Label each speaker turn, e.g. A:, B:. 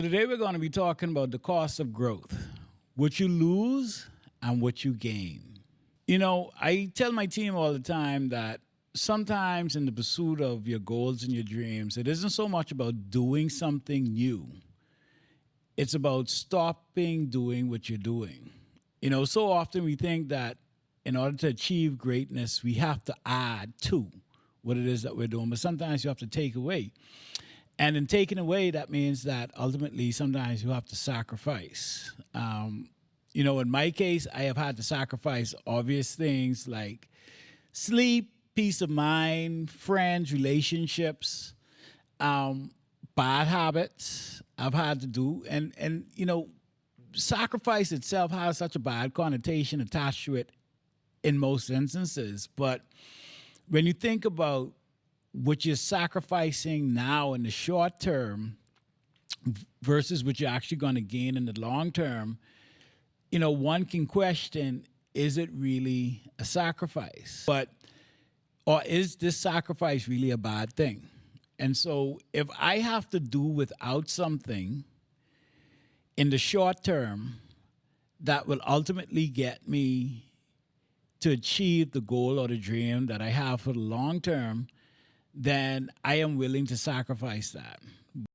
A: Today we're going to be talking about the cost of growth, what you lose and what you gain. I tell my team all the time that sometimes in the pursuit of your goals and your dreams, it isn't so much about doing something new. It's about stopping doing what you're doing. So often we think that in order to achieve greatness, we have to add to what it is that we're doing, but sometimes you have to take away. And in taking away, that means that ultimately sometimes you have to sacrifice. In my case, I have had to sacrifice obvious things like sleep, peace of mind, friends, relationships, um, bad habits I've had to do. And sacrifice itself has such a bad connotation attached to it in most instances. But when you think about what you're sacrificing now in the short term versus what you're actually going to gain in the long term, one can question, is it really a sacrifice? Or is this sacrifice really a bad thing? And so if I have to do without something in the short term that will ultimately get me to achieve the goal or the dream that I have for the long term, then I am willing to sacrifice that.